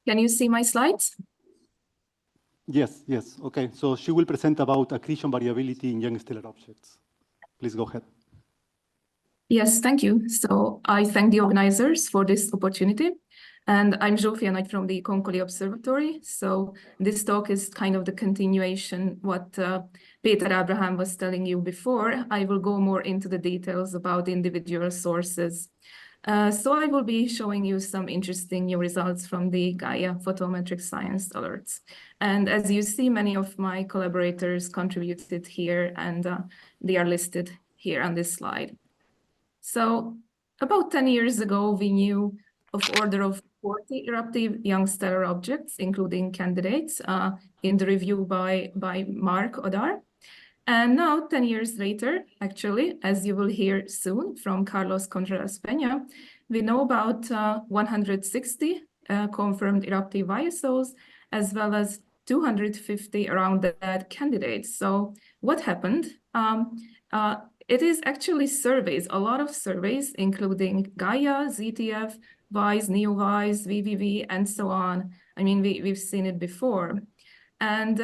Can you see my slides? Yes, yes. Okay, so she will present about accretion variability in young stellar objects. Please go ahead. Yes, thank you. So I thank the organizers for this opportunity. And I'm Zsofia from the Concoli Observatory. So this talk is kind of the continuation what Peter Abraham was telling you before. I will go more into the details about the individual sources. So I will be showing you some interesting new results from the Gaia photometric science alerts. And as you see, many of my collaborators contributed here, and they are listed here on this slide. So about 10 years ago, we knew of order of 40 eruptive young stellar objects, including candidates in the review by Mark Odar. And now, 10 years later, actually, as you will hear soon from Carlos Contreras Peña, we know about 160 confirmed eruptive ISOs, as well as 250 around that candidates. So what happened? It is actually surveys, a lot of surveys, including Gaia, ZTF, WISE, NeoWISE, VVV, and so on. I mean, we've seen it before. And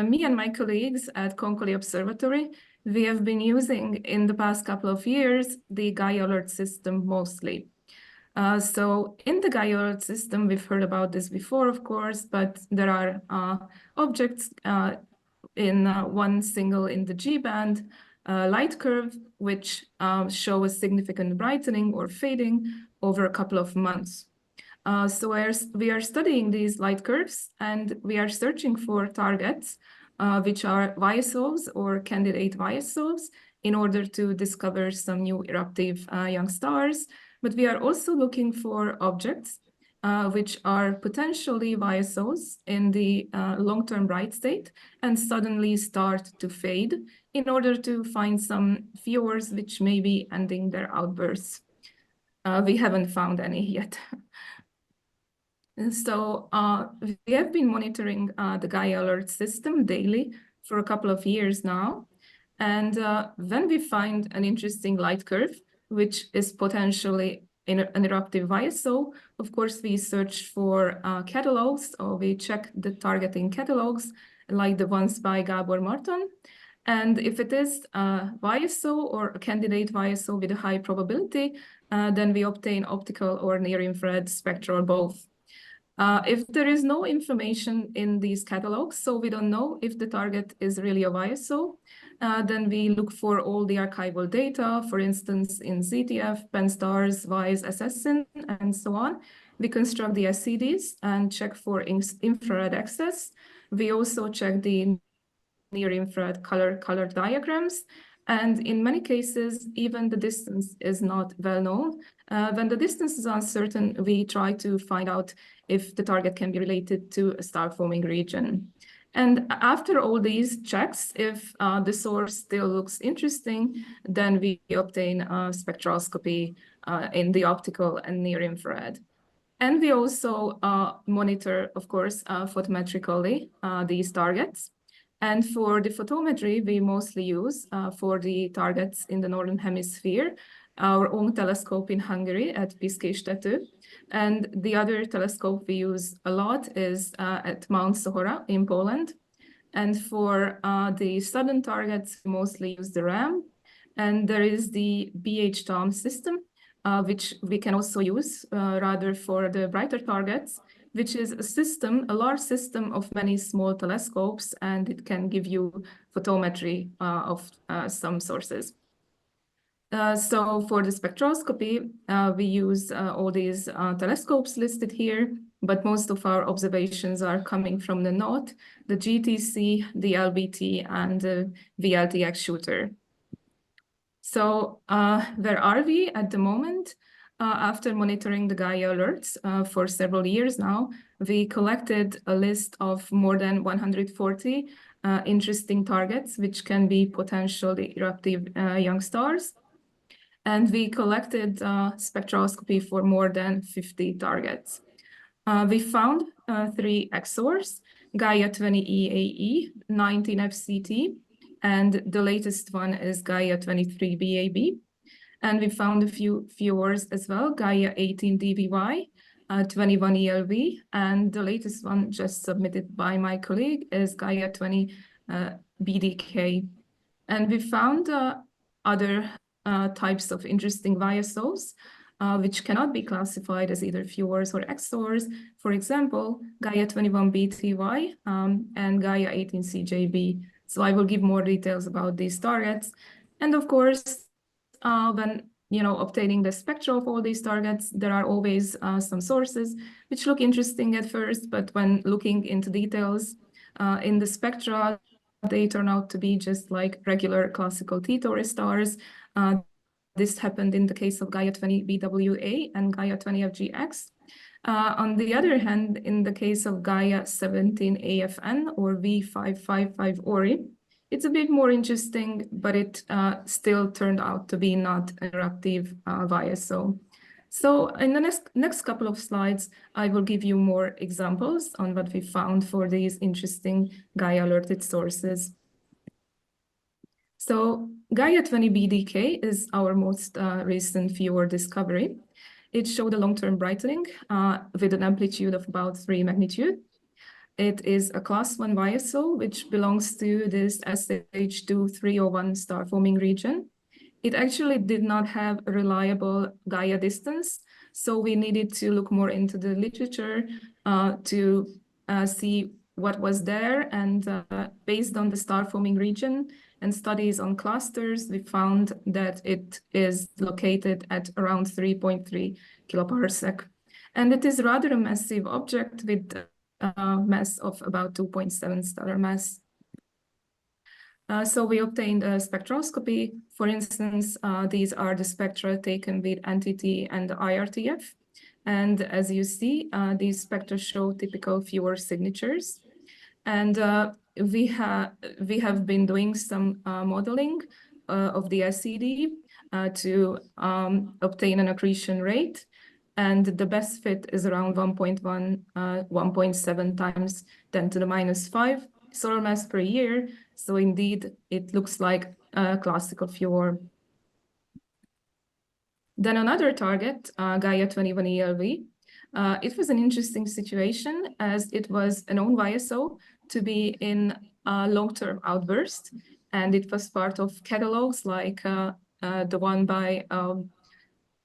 me and my colleagues at Concoli Observatory, we have been using in the past couple of years the Gaia alert system mostly. So in the Gaia alert system, we've heard about this before, of course, but there are objects in one single in the G band light curve, which show a significant brightening or fading over a couple of months. So we are studying these light curves, and we are searching for targets, which are YSOs or candidate YSOs, in order to discover some new eruptive young stars. But we are also looking for objects which are potentially YSOs in the long-term bright state and suddenly start to fade in order to find some fjords which may be ending their outbursts. We haven't found any yet. And so we have been monitoring the Gaia alert system daily for a couple of years now. And when we find an interesting light curve, which is potentially an eruptive YSO, of course, we search for catalogs, or we check the targeting catalogs, like the ones by Gabor Marton. And if it is a YSO or a candidate YSO with a high probability, then we obtain optical or near-infrared spectra or both. If there is no information in these catalogs, so we don't know if the target is really a YSO, then we look for all the archival data, for instance, in ZTF, PenSTARS, WISE, SSIN, and so on. We construct the SCDs and check for infrared access. We also check the near-infrared color diagrams. And in many cases, even the distance is not well known. When the distance is uncertain, we try to find out if the target can be related to a star-forming region. And after all these checks, if the source still looks interesting, then we obtain spectroscopy in the optical and near-infrared. And we also monitor, of course, photometrically these targets. And for the photometry, we mostly use for the targets in the Northern Hemisphere, our own telescope in Hungary at Piszkéstető. And the other telescope we use a lot is at Mount Sohora in Poland. And for the southern targets, we mostly use the RAM. And there is the BH-TOM system, which we can also use rather for the brighter targets, which is a system, a large system of many small telescopes, and it can give you photometry of some sources. So for the spectroscopy, we use all these telescopes listed here, but most of our observations are coming from the NOT, the GTC, the LBT, and the VLTX shooter. So where are we at the moment? After monitoring the Gaia alerts for several years now, we collected a list of more than 140 interesting targets, which can be potentially eruptive young stars. And we collected spectroscopy for more than 50 targets. We found 3 XORs, Gaia 20 EAE, 19 FCT, and the latest one is Gaia 23 BAB. And we found a few fjords as well, Gaia 18 DVY, 21 ELV, and the latest one just submitted by my colleague is Gaia 20 BDK. And we found other types of interesting YSOs, which cannot be classified as either fewers or XORs. For example, Gaia 21 BTY and Gaia 18 CJB. So I will give more details about these targets. And of course, when obtaining the spectra of all these targets, there are always some sources which look interesting at first, but when looking into details in the spectra, they turn out to be just like regular classical T-Taurus stars. This happened in the case of Gaia 20 BWA and Gaia 20 FGX. On the other hand, in the case of Gaia 17 AFN or V555 Ori, it's a bit more interesting, but it still turned out to be not an eruptive YSO. So in the next couple of slides, I will give you more examples on what we found for these interesting Gaia alerted sources. So Gaia 20 BDK is our most recent viewer discovery. It showed a long-term brightening with an amplitude of about 3 magnitude. It is a class 1 YSO, which belongs to this SH2301 star forming region. It actually did not have a reliable Gaia distance, so we needed to look more into the literature to see what was there. And based on the star forming region and studies on clusters, we found that it is located at around 3.3 kiloparsec. And it is rather a massive object with a mass of about 2.7 stellar mass. So we obtained a spectroscopy. For instance, these are the spectra taken with NTT and IRTF. And as you see, these spectra show typical viewer signatures. And we have been doing some modeling of the SED to obtain an accretion rate. And the best fit is around 1.1, 1.7 times 10 to the minus 5 solar mass per year. So indeed, it looks like a classical viewer. Then another target, Gaia 21 ELV. It was an interesting situation as it was a known YSO to be in a long-term outburst. And it was part of catalogs like the one by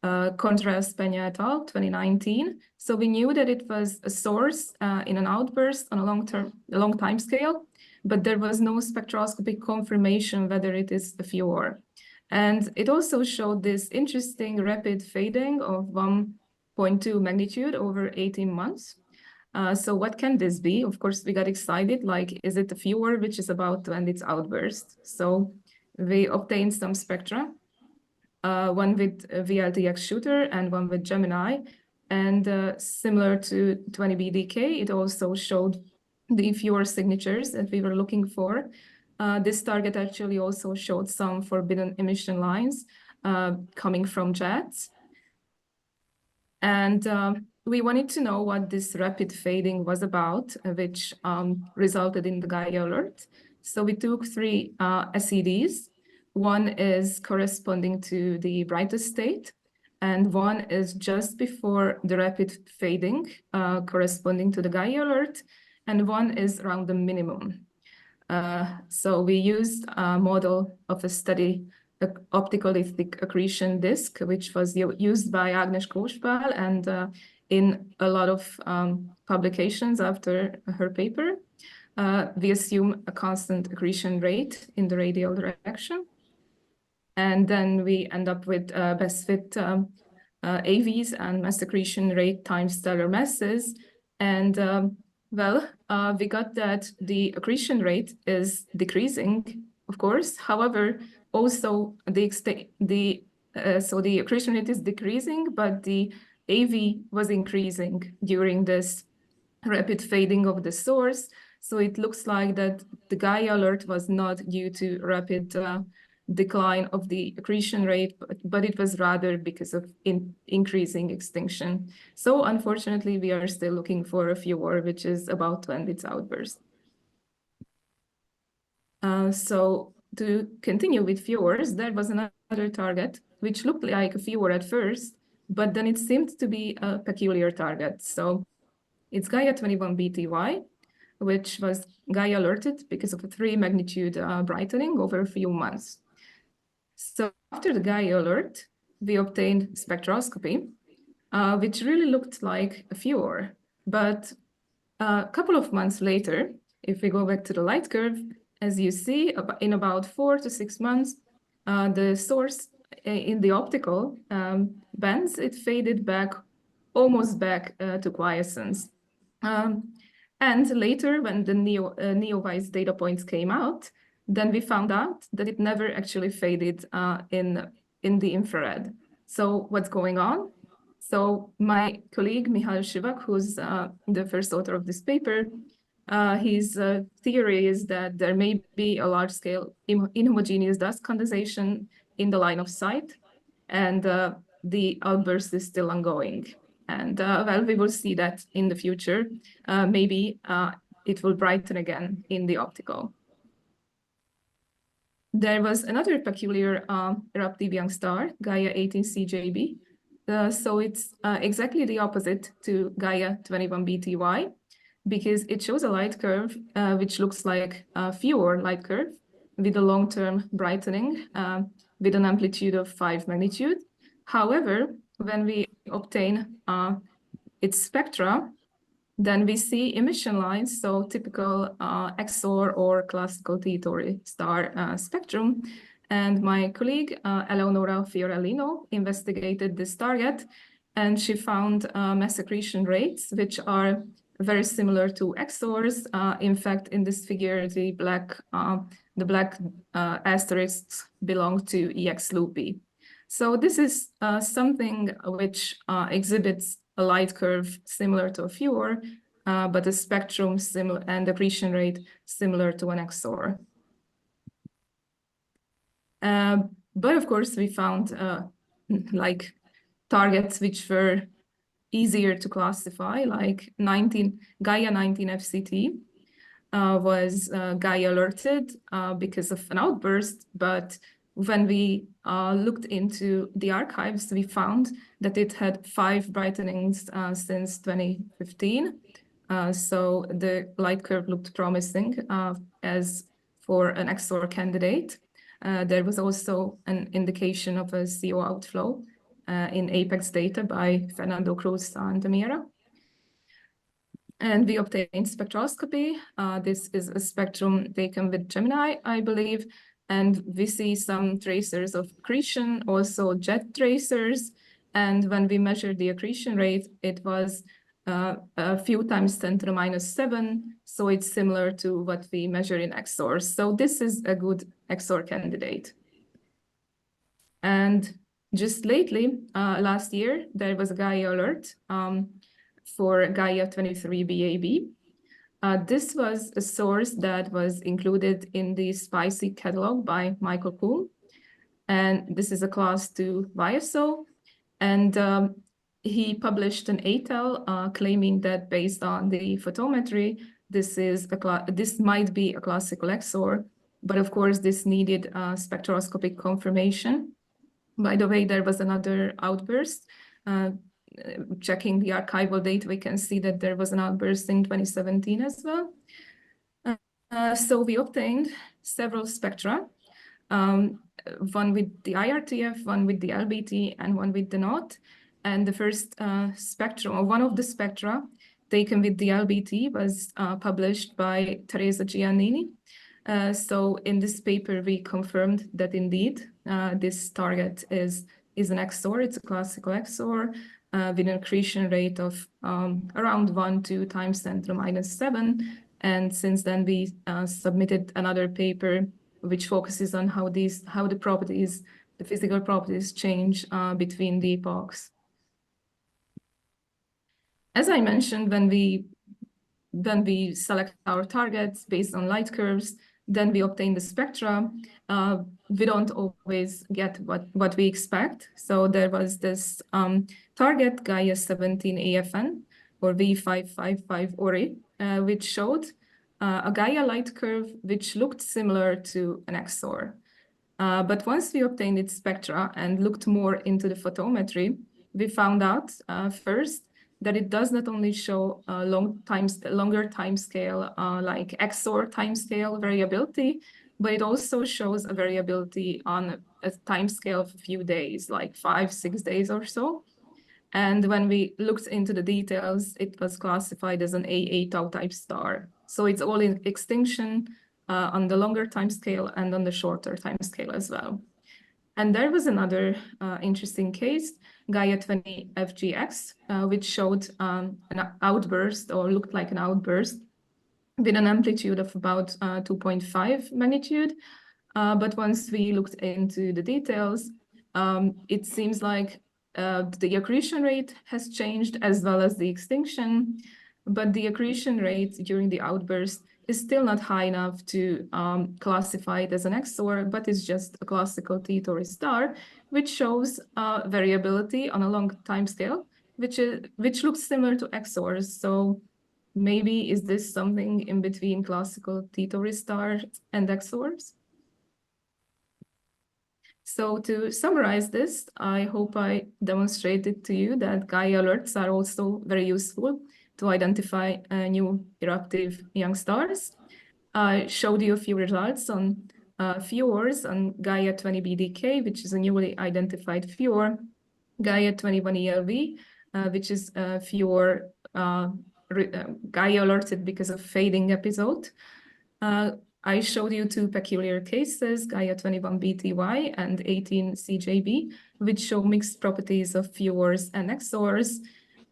Contreras Peña et al. 2019. So we knew that it was a source in an outburst on a long time scale, but there was no spectroscopic confirmation whether it is a viewer. And it also showed this interesting rapid fading of 1.2 magnitude over 18 months. So what can this be? Of course, we got excited, like, is it a viewer which is about to end its outburst? So we obtained some spectra, one with VLTX shooter and one with Gemini. And similar to 20 BDK, it also showed the viewer signatures that we were looking for. This target actually also showed some forbidden emission lines coming from jets. And we wanted to know what this rapid fading was about, which resulted in the Gaia alert. So we took 3 SEDs. One is corresponding to the brightest state, and one is just before the rapid fading, corresponding to the Gaia alert, and one is around the minimum. So we used a model of a steady optical lithic accretion disk, which was used by Agnes Kóspál and in a lot of publications after her paper. We assume a constant accretion rate in the radial direction. And then we end up with best fit AVs and mass accretion rate times stellar masses. And we got that the accretion rate is decreasing, of course. However, also the accretion rate is decreasing, but the AV was increasing during this rapid fading of the source. So it looks like that the Gaia alert was not due to rapid decline of the accretion rate, but it was rather because of increasing extinction. So unfortunately, we are still looking for a viewer which is about to end its outburst. So to continue with viewers, there was another target which looked like a viewer at first, but then it seemed to be a peculiar target. So it's Gaia 21BTY, which was Gaia alerted because of a 3 magnitude brightening over a few months. So after the Gaia alert, we obtained spectroscopy, which really looked like a FUOR. But a couple of months later, if we go back to the light curve, as you see, in about 4 to 6 months, the source in the optical bands, it faded back, almost back to quiescence. And later, when the NEOVISE data points came out, then we found out that it never actually faded in the infrared. So what's going on? So my colleague, Michal Shivak, who's the first author of this paper, his theory is that there may be a large-scale inhomogeneous dust condensation in the line of sight, and the outburst is still ongoing. And well, we will see that in the future. Maybe it will brighten again in the optical. There was another peculiar eruptive young star, Gaia 18CJB. So it's exactly the opposite to Gaia 21BTY, because it shows a light curve which looks like a FUOR light curve with a long-term brightening with an amplitude of 5 magnitude. However, when we obtain its spectra, then we see emission lines, so typical XOR or classical T-Tauri star spectrum. And my colleague, Eleonora Fiorellino, investigated this target, and she found mass accretion rates, which are very similar to XORs. In fact, in this figure, the black asterisks belong to EX loopy. So this is something which exhibits a light curve similar to a FUOR, but a spectrum similar and accretion rate similar to an XOR. But of course, we found like targets which were easier to classify, like Gaia 19 FCT was Gaia alerted because of an outburst, but when we looked into the archives, we found that it had 5 brightenings since 2015. So the light curve looked promising as for an XOR candidate. There was also an indication of a CO outflow in APEX data by Fernando Cruz and Amira. And we obtained spectroscopy. This is a spectrum taken with Gemini, I believe. And we see some tracers of accretion, also jet tracers. And when we measured the accretion rate, it was a few times 10 to the minus 7. So it's similar to what we measure in XORs. So this is a good XOR candidate. And just lately, last year, there was a Gaia alert for Gaia 23BAB. This was a source that was included in the SPICY catalog by Michael Kuhl. And this is a class 2 YSO. And he published an ATEL claiming that based on the photometry, this might be a classical XOR. But of course, this needed spectroscopic confirmation. By the way, there was another outburst. Checking the archival data, we can see that there was an outburst in 2017 as well. So we obtained several spectra, one with the IRTF, one with the LBT, and one with the NOT. And the first spectrum, or one of the spectra taken with the LBT, was published by Teresa Giannini. So in this paper, we confirmed that indeed this target is an XOR. It's a classical XOR with an accretion rate of around 1-2 times 10 to the minus 7. And since then, we submitted another paper which focuses on how the properties, the physical properties, change between the epochs. As I mentioned, when we select our targets based on light curves, then we obtain the spectra. We don't always get what we expect. So there was this target, Gaia 17 AFN, or V555 Ori, which showed a Gaia light curve which looked similar to an XOR. But once we obtained its spectra and looked more into the photometry, we found out first that it does not only show longer time scale, like XOR time scale variability, but it also shows a variability on a time scale of a few days, like 5-6 days or so. And when we looked into the details, it was classified as an AA tau type star. So it's all in extinction on the longer time scale and on the shorter time scale as well. And there was another interesting case, Gaia 20 FGX, which showed an outburst or looked like an outburst with an amplitude of about 2.5 magnitude. But once we looked into the details, it seems like the accretion rate has changed as well as the extinction, but the accretion rate during the outburst is still not high enough to classify it as an XOR, but it's just a classical T-Tauri star, which shows variability on a long time scale, which looks similar to XORs. So maybe is this something in between classical T-Tauri stars and XORs? So to summarize this, I hope I demonstrated to you that Gaia alerts are also very useful to identify new eruptive young stars. I showed you a few results on fjords on Gaia 20 BDK, which is a newly identified fjord, Gaia 21 ELV, which is a fjord Gaia alerted because of fading episode. I showed you two peculiar cases, Gaia 21 BTY and 18 CJB, which show mixed properties of fjords and XORs.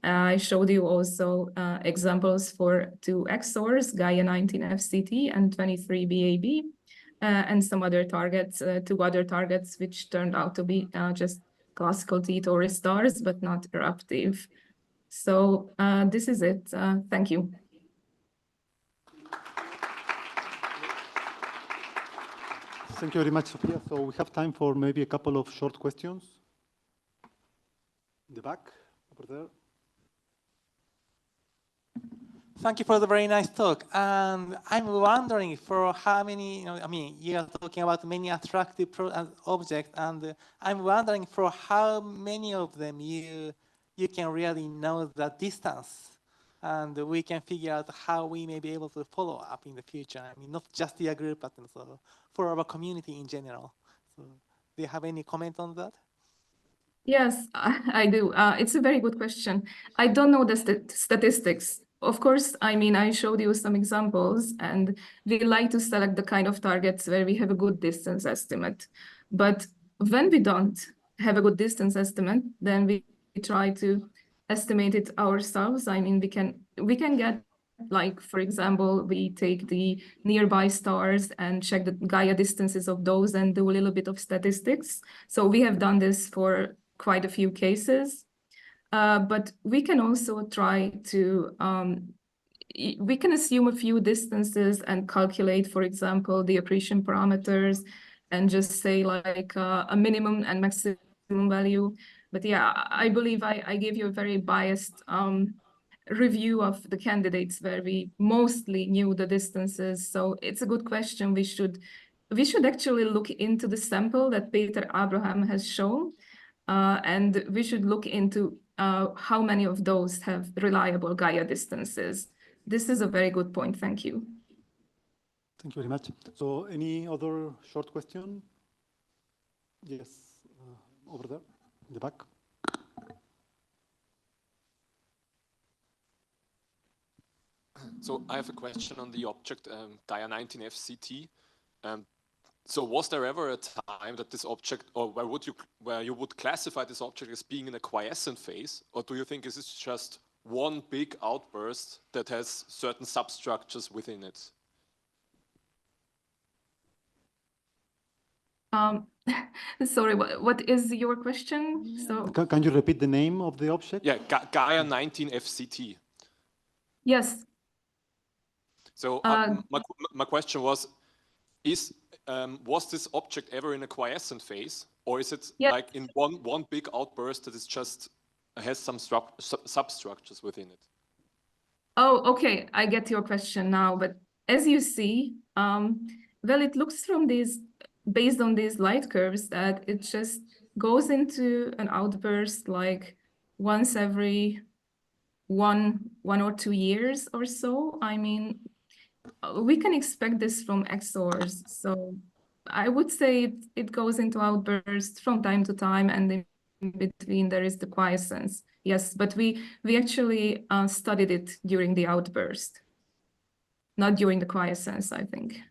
I showed you also examples for two XORs, Gaia 19 FCT and 23 BAB, and some other targets, two other targets, which turned out to be just classical T-Tauri stars, but not eruptive. So this is it. Thank you. Thank you very much, Zsofia. So we have time for maybe a couple of short questions. In the back, over there. Thank you for the very nice talk. And I'm wondering for how many, you are talking about many attractive objects, and I'm wondering for how many of them you can really know the distance, and we can figure out how we may be able to follow up in the future. I mean, not just your group, but also for our community in general. So, do you have any comment on that? Yes, I do. It's a very good question. I don't know the statistics. Of course, I mean, I showed you some examples, and we like to select the kind of targets where we have a good distance estimate. But when we don't have a good distance estimate, then we try to estimate it ourselves. I mean, we can get, like, for example, we take the nearby stars and check the Gaia distances of those and do a little bit of statistics. So we have done this for quite a few cases. But we can also try to, we can assume a few distances and calculate, for example, the accretion parameters and just say like a minimum and maximum value. But yeah, I believe I gave you a very biased review of the candidates where we mostly knew the distances. So it's a good question. We should actually look into the sample that Peter Abraham has shown. And we should look into how many of those have reliable Gaia distances. This is a very good point. Thank you. Thank you very much. So any other short question? Yes, over there, in the back. So I have a question on the object Gaia 19 FCT. So was there ever a time that this object, or where you would classify this object as being in a quiescent phase, or do you think this is just one big outburst that has certain substructures within it? Sorry, what is your question? So Can you repeat the name of the object? Yeah, Gaia 19 FCT. Yes. So my question was this object ever in a quiescent phase, or is it like in one big outburst that is just has some substructures within it? Oh, okay, I get your question now. But as you see, well, it looks from these, based on these light curves, that it just goes into an outburst like once every one or 2 years or so. I mean, we can expect this from XORs. So I would say it goes into outbursts from time to time, and in between there is the quiescence. Yes, but we actually studied it during the outburst, not during the quiescence, I think.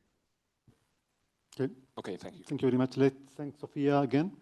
Okay. Okay, thank you. Thank you very much. Let's thank Zsofia again.